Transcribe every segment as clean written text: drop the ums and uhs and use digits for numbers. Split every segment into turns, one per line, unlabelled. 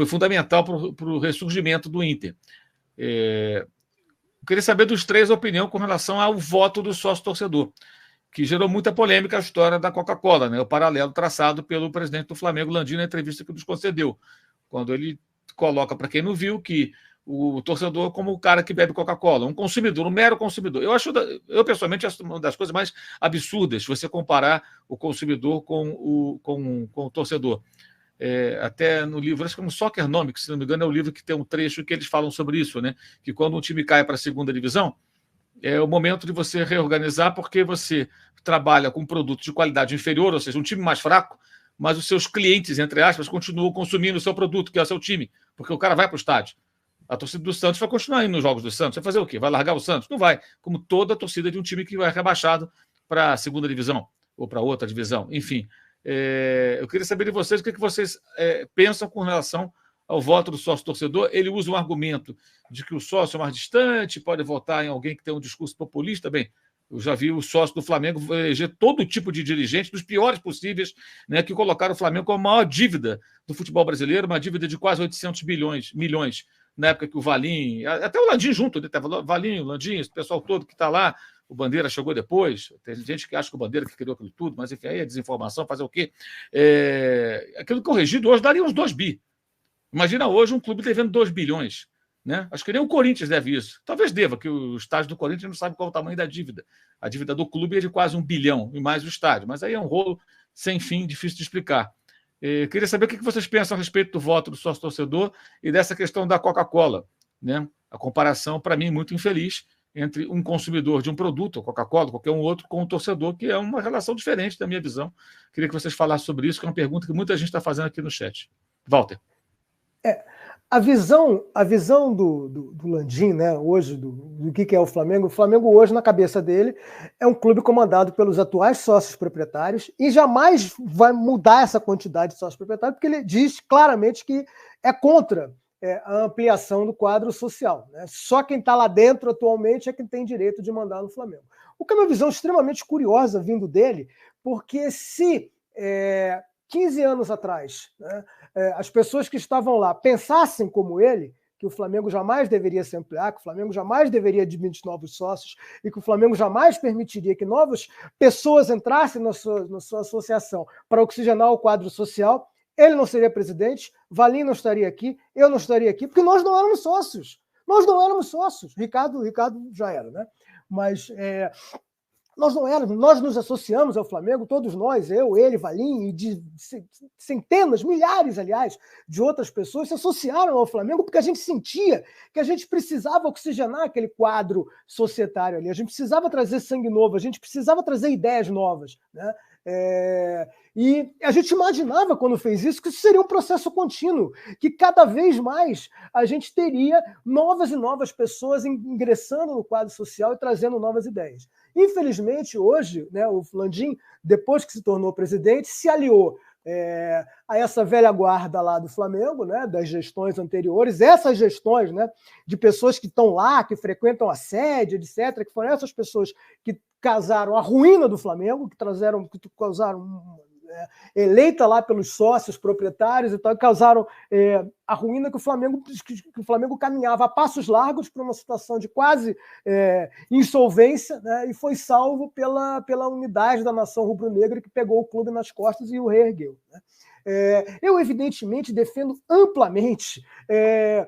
foi fundamental para o ressurgimento do Inter. Eu queria saber dos três a opinião com relação ao voto do sócio-torcedor, que gerou muita polêmica a história da Coca-Cola, né? O paralelo traçado pelo presidente do Flamengo, Landim, na entrevista que nos concedeu, quando ele coloca, para quem não viu, que o torcedor como o cara que bebe Coca-Cola, um consumidor, um mero consumidor. Eu pessoalmente, acho uma das coisas mais absurdas, você comparar o consumidor com o torcedor. Até no livro, acho que é um Soccernomics, se não me engano, é o livro que tem um trecho que eles falam sobre isso, né? Que quando um time cai para a segunda divisão, é o momento de você reorganizar, porque você trabalha com um produto de qualidade inferior, ou seja, um time mais fraco, mas os seus clientes, entre aspas, continuam consumindo o seu produto, que é o seu time, porque o cara vai para o estádio. A torcida do Santos vai continuar indo nos jogos do Santos. Vai fazer o quê? Vai largar o Santos? Não vai. Como toda a torcida de um time que vai rebaixado para a segunda divisão ou para outra divisão. Enfim, eu queria saber de vocês o que vocês pensam com relação ao voto do sócio-torcedor. Ele usa um argumento de que o sócio é mais distante, pode votar em alguém que tem um discurso populista. Bem, eu já vi o sócio do Flamengo eleger todo tipo de dirigente, dos piores possíveis, né, que colocaram o Flamengo com a maior dívida do futebol brasileiro, uma dívida de quase 800 milhões, na época que o Valim, até o Landim junto, né, o Valim, o Landim, esse pessoal todo que está lá, o Bandeira chegou depois, tem gente que acha que o Bandeira que criou aquilo tudo, mas enfim, aí é desinformação, fazer o quê? Aquilo corrigido hoje daria uns 2 bi. Imagina hoje um clube devendo 2 bilhões. Né? Acho que nem o Corinthians deve isso. Talvez deva, que o estádio do Corinthians não sabe qual é o tamanho da dívida. A dívida do clube é de quase 1 bilhão, e mais o estádio. Mas aí é um rolo sem fim, difícil de explicar. Queria saber o que vocês pensam a respeito do voto do sócio-torcedor e dessa questão da Coca-Cola. Né? A comparação, para mim, muito infeliz entre um consumidor de um produto, a Coca-Cola, qualquer um outro, com um torcedor, que é uma relação diferente da minha visão. Queria que vocês falassem sobre isso, que é uma pergunta que muita gente está fazendo aqui no chat. Walter.
A visão do Landim, né, hoje, do que é o Flamengo hoje, na cabeça dele, é um clube comandado pelos atuais sócios proprietários e jamais vai mudar essa quantidade de sócios proprietários, porque ele diz claramente que é contra a ampliação do quadro social. Né? Só quem está lá dentro atualmente é quem tem direito de mandar no Flamengo. O que é uma visão extremamente curiosa vindo dele, porque se 15 anos atrás, né, as pessoas que estavam lá pensassem como ele, que o Flamengo jamais deveria se ampliar, que o Flamengo jamais deveria admitir novos sócios e que o Flamengo jamais permitiria que novas pessoas entrassem na sua associação para oxigenar o quadro social, ele não seria presidente, Valim não estaria aqui, eu não estaria aqui, porque nós não éramos sócios. Nós não éramos sócios. Ricardo já era, né? Mas nós não éramos, nós nos associamos ao Flamengo, todos nós, eu, ele, Valim, e de centenas, milhares, aliás, de outras pessoas se associaram ao Flamengo porque a gente sentia que a gente precisava oxigenar aquele quadro societário ali, a gente precisava trazer sangue novo, a gente precisava trazer ideias novas, né? E a gente imaginava, quando fez isso, que isso seria um processo contínuo, que cada vez mais a gente teria novas e novas pessoas ingressando no quadro social e trazendo novas ideias. Infelizmente, hoje, né, o Landim, depois que se tornou presidente, se aliou a essa velha guarda lá do Flamengo, né, das gestões anteriores, essas gestões, né, de pessoas que estão lá, que frequentam a sede, etc., que foram essas pessoas que causaram a ruína do Flamengo, que causaram eleita lá pelos sócios proprietários e tal, causaram a ruína que o Flamengo caminhava a passos largos para uma situação de quase insolvência, né, e foi salvo pela unidade da nação rubro-negra que pegou o clube nas costas e o reergueu. Né? Eu, evidentemente, defendo amplamente.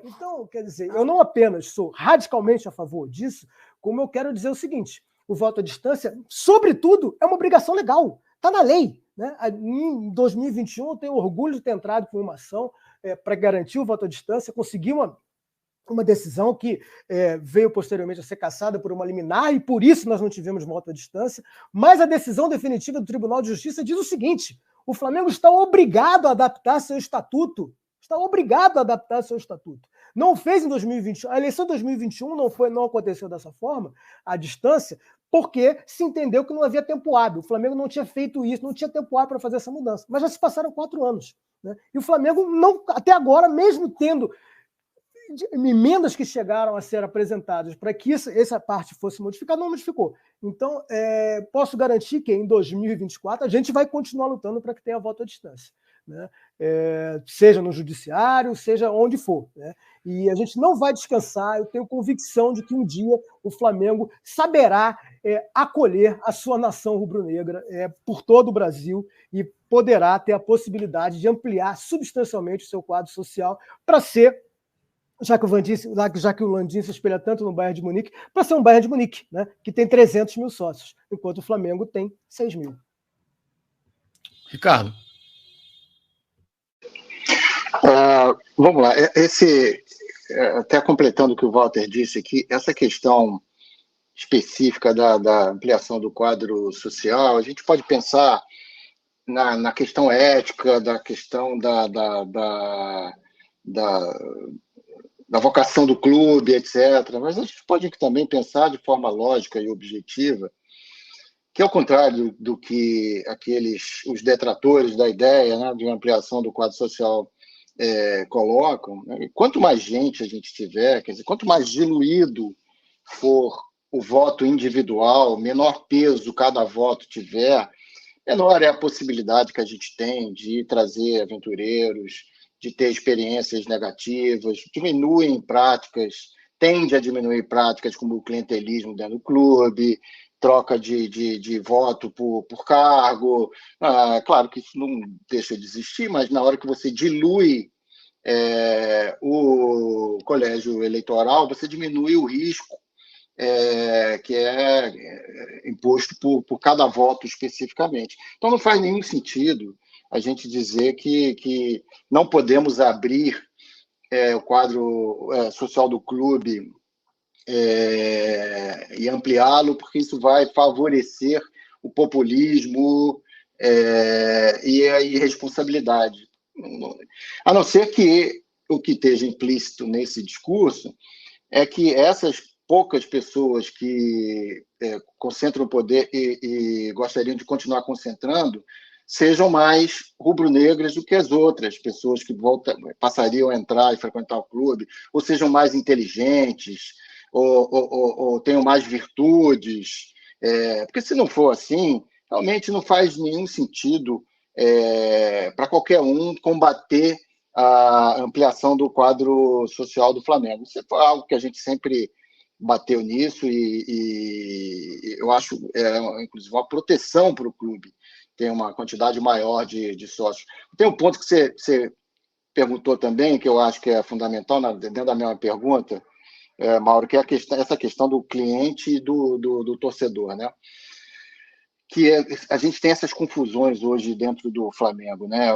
Então, quer dizer, eu não apenas sou radicalmente a favor disso, como eu quero dizer o seguinte: o voto à distância, sobretudo, é uma obrigação legal, está na lei. Né? Em 2021, eu tenho orgulho de ter entrado com uma ação para garantir o voto à distância, consegui uma decisão que veio posteriormente a ser cassada por uma liminar, e por isso nós não tivemos voto à distância, mas a decisão definitiva do Tribunal de Justiça diz o seguinte: o Flamengo está obrigado a adaptar seu estatuto. Está obrigado a adaptar seu estatuto. Não fez em 2021. A eleição de 2021 não aconteceu dessa forma, à distância, porque se entendeu que não havia tempo hábil. O Flamengo não tinha feito isso, não tinha tempo hábil para fazer essa mudança. Mas já se passaram 4 anos. Né? E o Flamengo, não, até agora, mesmo tendo emendas que chegaram a ser apresentadas para que essa parte fosse modificada, não modificou. Então, posso garantir que em 2024 a gente vai continuar lutando para que tenha voto à distância. né? Seja no judiciário, seja onde for, né? E a gente não vai descansar. Eu tenho convicção de que um dia o Flamengo saberá acolher a sua nação rubro-negra por todo o Brasil e poderá ter a possibilidade de ampliar substancialmente o seu quadro social para ser, já que o Landim se espelha tanto no Bayern de Munique, para ser um Bayern de Munique, né, que tem 300 mil sócios, enquanto o Flamengo tem 6 mil.
Ricardo.
Vamos lá. Até completando o que o Walter disse aqui, essa questão específica da ampliação do quadro social, a gente pode pensar na questão ética, da questão da vocação do clube, etc. Mas a gente pode também pensar de forma lógica e objetiva, que ao contrário do que os detratores da ideia, né, de ampliação do quadro social colocam, né, quanto mais gente a gente tiver, quer dizer, quanto mais diluído for o voto individual, menor peso cada voto tiver, menor é a possibilidade que a gente tem de trazer aventureiros, de ter experiências negativas, tende a diminuir práticas como o clientelismo dentro do clube, troca de voto por cargo. Claro que isso não deixa de existir, mas na hora que você dilui o colégio eleitoral, você diminui o risco que é imposto por cada voto especificamente. Então, não faz nenhum sentido a gente dizer que não podemos abrir o quadro social do clube e ampliá-lo, porque isso vai favorecer o populismo e a irresponsabilidade. A não ser que o que esteja implícito nesse discurso é que essas poucas pessoas que concentram o poder e gostariam de continuar concentrando sejam mais rubro-negras do que as outras pessoas que passariam a entrar e frequentar o clube, ou sejam mais inteligentes, ou tenham mais virtudes. Porque se não for assim, realmente não faz nenhum sentido para qualquer um combater a ampliação do quadro social do Flamengo. Isso é algo que a gente sempre bateu nisso e eu acho, inclusive, uma proteção para o clube ter uma quantidade maior de sócios. Tem um ponto que você perguntou também, que eu acho que é fundamental, dentro da mesma pergunta, Mauro, que é essa questão do cliente e do torcedor, né? Que a gente tem essas confusões hoje dentro do Flamengo, né?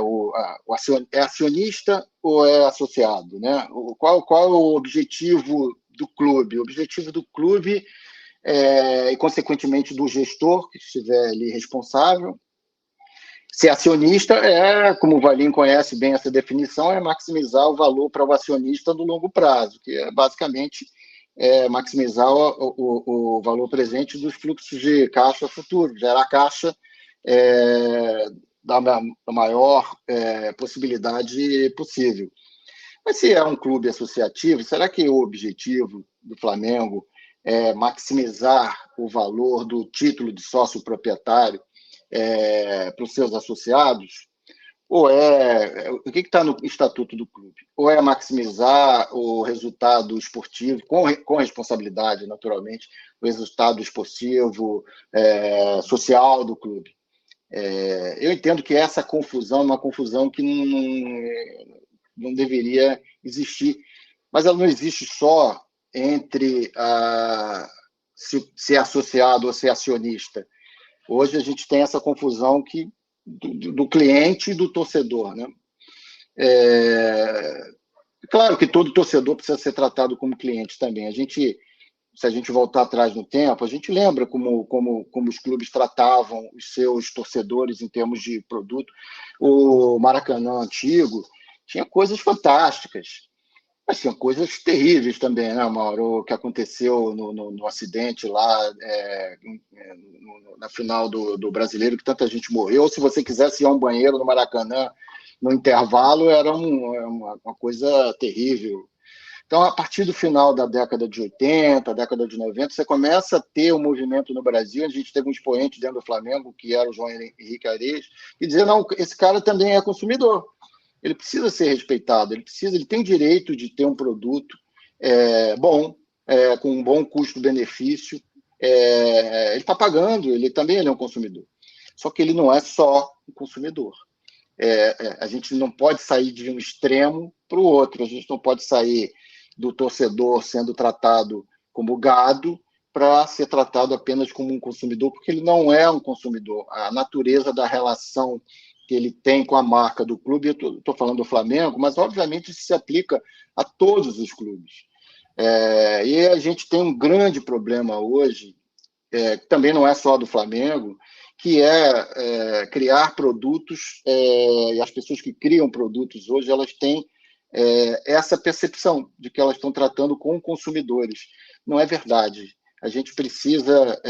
É acionista ou é associado, né? Qual é o objetivo do clube? O objetivo do clube e, consequentemente, do gestor que estiver ali responsável. Ser acionista como o Valim conhece bem essa definição, é maximizar o valor para o acionista no longo prazo, que é basicamente maximizar o valor presente dos fluxos de caixa futuro, gerar caixa da maior possibilidade possível. Mas se é um clube associativo, será que o objetivo do Flamengo é maximizar o valor do título de sócio proprietário para os seus associados? Ou o que está no estatuto do clube? Ou é maximizar o resultado esportivo, com responsabilidade, naturalmente, o resultado esportivo, social do clube? Eu entendo que essa confusão é uma confusão que não deveria existir, mas ela não existe só entre ser associado ou ser acionista. Hoje a gente tem essa confusão do cliente e do torcedor, né? Claro que todo torcedor precisa ser tratado como cliente também. Se a gente voltar atrás no tempo, a gente lembra como os clubes tratavam os seus torcedores em termos de produto. O Maracanã antigo tinha coisas fantásticas, mas tinha coisas terríveis também, né, Mauro? O que aconteceu no acidente lá na final do Brasileiro, que tanta gente morreu. Se você quisesse ir a um banheiro no Maracanã no intervalo, era uma coisa terrível. Então, a partir do final da década de 80, década de 90, você começa a ter um movimento no Brasil. A gente teve um expoente dentro do Flamengo, que era o João Henrique Areias, que dizia, não, esse cara também é consumidor. Ele precisa ser respeitado, ele tem direito de ter um produto bom, com um bom custo-benefício. Ele está pagando, ele é um consumidor. Só que ele não é só um consumidor. A gente não pode sair de um extremo para o outro. A gente não pode sair do torcedor sendo tratado como gado para ser tratado apenas como um consumidor, porque ele não é um consumidor. A natureza da relação que ele tem com a marca do clube, eu estou falando do Flamengo, mas obviamente isso se aplica a todos os clubes. E a gente tem um grande problema hoje, que também não é só do Flamengo, que é criar produtos, e as pessoas que criam produtos hoje, elas têm essa percepção de que elas estão tratando com consumidores. Não é verdade. A gente precisa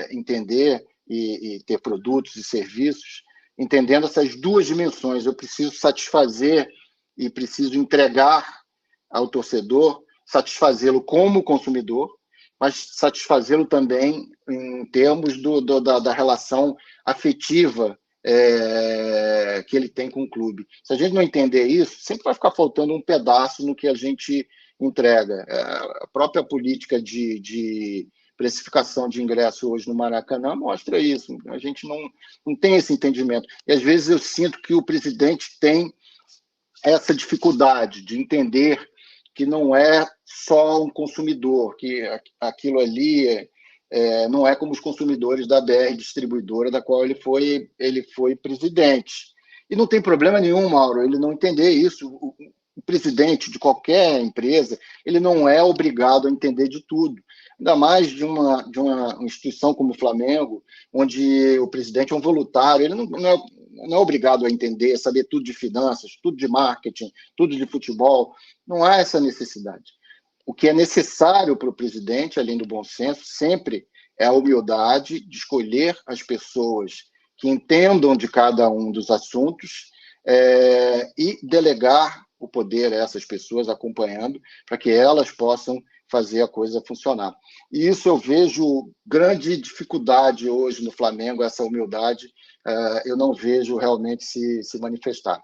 entender e ter produtos e serviços entendendo essas duas dimensões. Eu preciso satisfazer e preciso entregar ao torcedor, satisfazê-lo como consumidor, mas satisfazê-lo também em termos da relação afetiva que ele tem com o clube. Se a gente não entender isso, sempre vai ficar faltando um pedaço no que a gente entrega. A própria política de precificação de ingresso hoje no Maracanã mostra isso. A gente não tem esse entendimento. E às vezes eu sinto que o presidente tem essa dificuldade de entender que não é só um consumidor, que aquilo ali não é como os consumidores da BR Distribuidora, da qual ele foi presidente. E não tem problema nenhum, Mauro, ele não entender isso. O presidente de qualquer empresa, ele não é obrigado a entender de tudo. Ainda mais de uma instituição como o Flamengo, onde o presidente é um voluntário, ele não é obrigado a entender, a saber tudo de finanças, tudo de marketing, tudo de futebol. Não há essa necessidade. O que é necessário para o presidente, além do bom senso, sempre é a humildade de escolher as pessoas que entendam de cada um dos assuntos e delegar o poder a essas pessoas, acompanhando, para que elas possam fazer a coisa funcionar. E isso eu vejo grande dificuldade hoje no Flamengo, essa humildade, eu não vejo realmente se manifestar.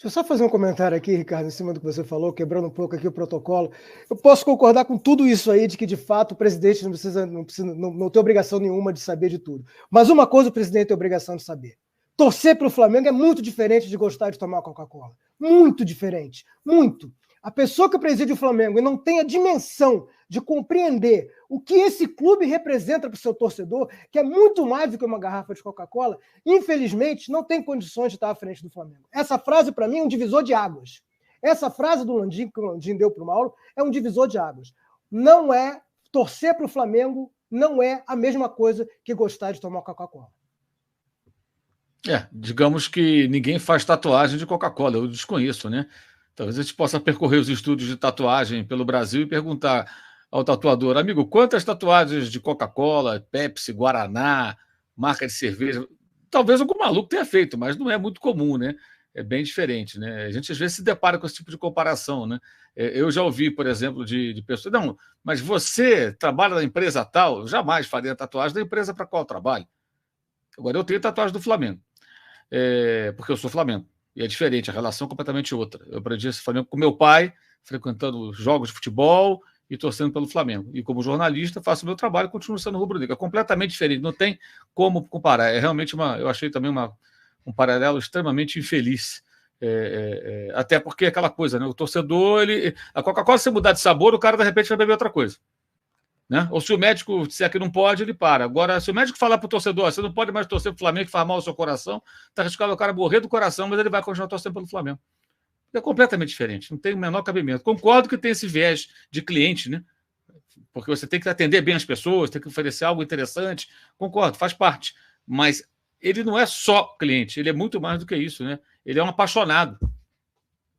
Deixa eu só fazer um comentário aqui, Ricardo, em cima do que você falou, quebrando um pouco aqui o protocolo. Eu posso concordar com tudo isso aí, de que, de fato, o presidente não tem obrigação nenhuma de saber de tudo. Mas uma coisa o presidente tem obrigação de saber. Torcer para o Flamengo é muito diferente de gostar de tomar Coca-Cola. Muito diferente. Muito. A pessoa que preside o Flamengo e não tem a dimensão de compreender o que esse clube representa para o seu torcedor, que é muito mais do que uma garrafa de Coca-Cola, infelizmente não tem condições de estar à frente do Flamengo. Essa frase, para mim, é um divisor de águas. Essa frase do Landim, que o Landim deu para o Mauro, é um divisor de águas. Não é torcer para o Flamengo, não é a mesma coisa que gostar de tomar Coca-Cola.
Digamos que ninguém faz tatuagem de Coca-Cola, eu desconheço, né? Talvez a gente possa percorrer os estúdios de tatuagem pelo Brasil e perguntar ao tatuador, amigo, quantas tatuagens de Coca-Cola, Pepsi, Guaraná, marca de cerveja? Talvez algum maluco tenha feito, mas não é muito comum, né? É bem diferente, né? A gente às vezes se depara com esse tipo de comparação, né? Eu já ouvi, por exemplo, de pessoas, não, mas você trabalha na empresa tal, eu jamais faria tatuagem da empresa para qual eu trabalho. Agora, eu tenho tatuagem do Flamengo, porque eu sou Flamengo. E é diferente, a relação é completamente outra. Eu aprendi esse Flamengo com meu pai, frequentando jogos de futebol e torcendo pelo Flamengo. E como jornalista, faço o meu trabalho e continuo sendo rubro-negro. É completamente diferente, não tem como comparar. É realmente eu achei também um paralelo extremamente infeliz. Até porque é aquela coisa, né? O torcedor, a Coca-Cola, se mudar de sabor, o cara de repente vai beber outra coisa. Né? Ou se o médico disser que não pode, ele para. Agora, se o médico falar para o torcedor, você não pode mais torcer para o Flamengo, que faz mal ao seu coração, está arriscado o cara morrer do coração, mas ele vai continuar torcendo pelo Flamengo. É completamente diferente, não tem o menor cabimento. Concordo que tem esse viés de cliente, né? Porque você tem que atender bem as pessoas, tem que oferecer algo interessante. Concordo, faz parte. Mas ele não é só cliente, ele é muito mais do que isso, né? Ele é um apaixonado.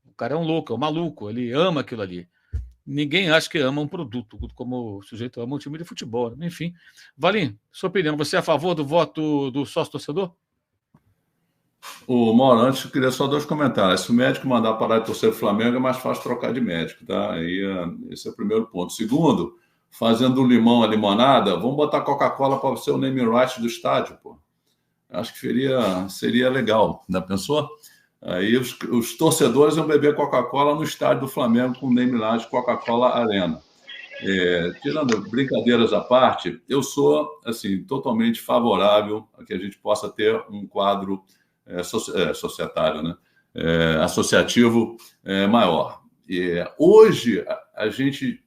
O cara é um louco, é um maluco, ele ama aquilo ali. Ninguém acha que ama um produto, como o sujeito ama um time de futebol. Enfim. Valim, sua opinião, você é a favor do voto do sócio-torcedor?
O Mauro, antes eu queria só 2 comentários. Se o médico mandar parar de torcer o Flamengo, é mais fácil trocar de médico, tá? Aí, esse é o primeiro ponto. Segundo, fazendo um limão a limonada, vamos botar Coca-Cola para ser o naming right do estádio, pô. Acho que seria legal, não pensou? Aí os torcedores vão beber Coca-Cola no estádio do Flamengo com o name right Coca-Cola Arena. Tirando brincadeiras à parte, eu sou assim totalmente favorável a que a gente possa ter um quadro societário, né? Associativo maior. Hoje a gente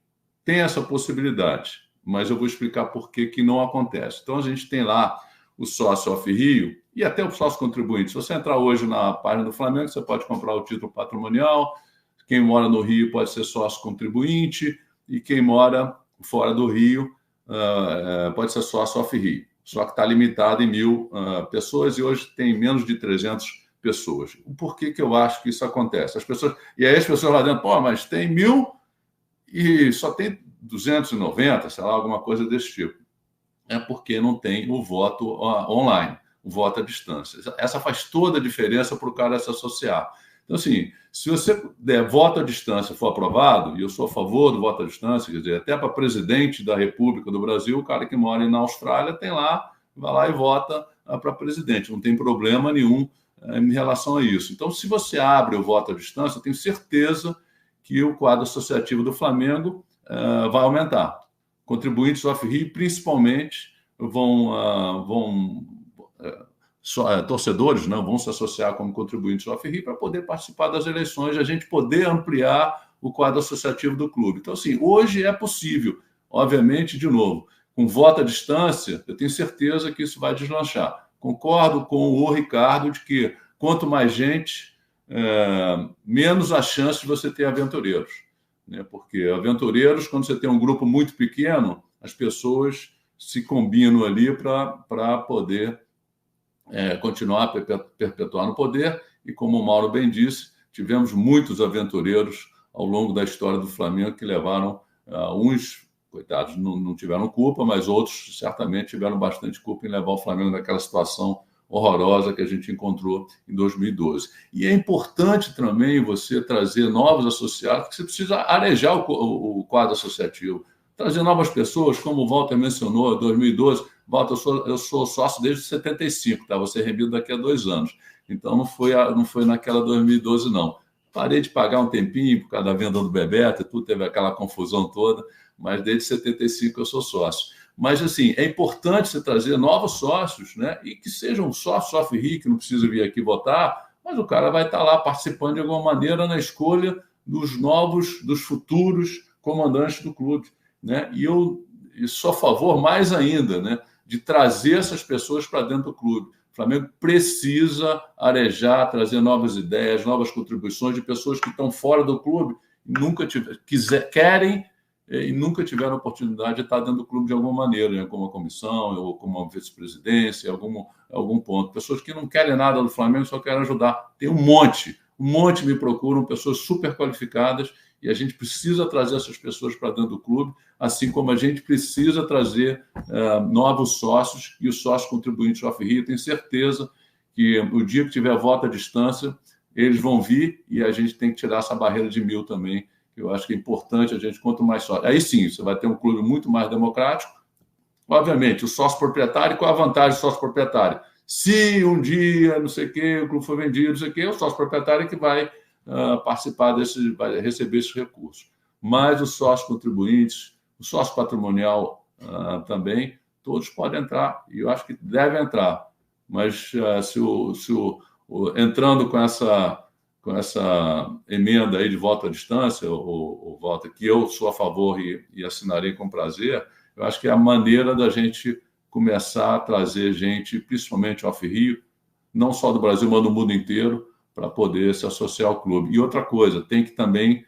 tem essa possibilidade, mas eu vou explicar por que não acontece. Então a gente tem lá o sócio off-Rio e até o sócio contribuinte. Se você entrar hoje na página do Flamengo, você pode comprar o título patrimonial. Quem mora no Rio pode ser sócio contribuinte. E quem mora fora do Rio pode ser sócio off-Rio. Só que está limitado em 1.000 pessoas e hoje tem menos de 300 pessoas. Por que eu acho que isso acontece? E aí as pessoas lá dentro, pô, mas tem 1.000 e só tem 290, sei lá, alguma coisa desse tipo. É porque não tem o voto online, o voto à distância. Essa faz toda a diferença para o cara se associar. Então, assim, se você der voto à distância for aprovado, e eu sou a favor do voto à distância, quer dizer, até para presidente da República do Brasil, o cara que mora na Austrália tem lá, vai lá e vota para presidente. Não tem problema nenhum em relação a isso. Então, se você abre o voto à distância, eu tenho certeza que o quadro associativo do Flamengo vai aumentar. Contribuintes off-Rio, principalmente, torcedores, não vão se associar como contribuintes off-Rio para poder participar das eleições, a gente poder ampliar o quadro associativo do clube. Então, assim, hoje é possível, obviamente, de novo, com voto à distância, eu tenho certeza que isso vai deslanchar. Concordo com o Ricardo de que quanto mais gente, menos a chance de você ter aventureiros, né? Porque aventureiros, quando você tem um grupo muito pequeno, as pessoas se combinam ali para poder continuar a perpetuar no poder, e como o Mauro bem disse, tivemos muitos aventureiros ao longo da história do Flamengo que levaram, uns, coitados, não tiveram culpa, mas outros certamente tiveram bastante culpa em levar o Flamengo naquela situação horrorosa que a gente encontrou em 2012. E é importante também você trazer novos associados, porque você precisa arejar o quadro associativo, trazer novas pessoas, como o Walter mencionou, em 2012, Walter, eu sou sócio desde 75, tá? Vou ser revido daqui a 2 anos. Então, não foi naquela 2012, não. Parei de pagar um tempinho por causa da venda do Bebeto, tudo teve aquela confusão toda, mas desde 75 eu sou sócio. Mas, assim, é importante você trazer novos sócios, né? E que sejam sócios off-Rio, que não precisa vir aqui votar, mas o cara vai estar lá participando de alguma maneira na escolha dos futuros comandantes do clube, né? E eu sou a favor mais ainda, né, de trazer essas pessoas para dentro do clube. O Flamengo precisa arejar, trazer novas ideias, novas contribuições de pessoas que estão fora do clube, querem e nunca tiveram oportunidade de estar dentro do clube de alguma maneira, né, como uma comissão ou como uma vice-presidência, algum ponto. Pessoas que não querem nada do Flamengo, só querem ajudar. Tem um monte me procuram, pessoas super qualificadas, e a gente precisa trazer essas pessoas para dentro do clube, assim como a gente precisa trazer novos sócios e os sócios contribuintes off-Rio. Tenho certeza que o dia que tiver voto à distância, eles vão vir, e a gente tem que tirar essa barreira de 1.000 também. Eu acho que é importante a gente, quanto mais sócio. Aí sim, você vai ter um clube muito mais democrático. Obviamente, o sócio proprietário, qual a vantagem do sócio proprietário? Se um dia, não sei o quê, o clube for vendido, não sei o quê, o sócio proprietário é que vai participar vai receber esses recursos. Mas os sócios contribuintes, o sócio patrimonial também, todos podem entrar, e eu acho que devem entrar. Mas entrando com essa emenda aí de voto à distância, o voto que eu sou a favor e assinarei com prazer, eu acho que é a maneira da gente começar a trazer gente, principalmente off-Rio, não só do Brasil, mas do mundo inteiro, para poder se associar ao clube. E outra coisa, tem que também...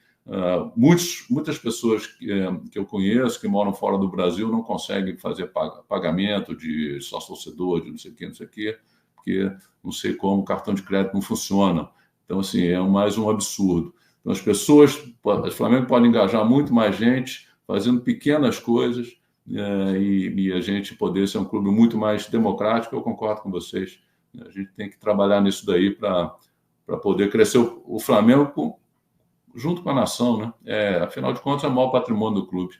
muitas pessoas que eu conheço, que moram fora do Brasil, não conseguem fazer pagamento de sócio-torcedor, de não sei o quê, porque não sei como o cartão de crédito não funciona. Então, assim, é mais um absurdo. Então, o Flamengo pode engajar muito mais gente, fazendo pequenas coisas, e a gente poder ser um clube muito mais democrático. Eu concordo com vocês A gente tem que trabalhar nisso daí para poder crescer o Flamengo junto com a nação, né? Afinal de contas, é o maior patrimônio do clube.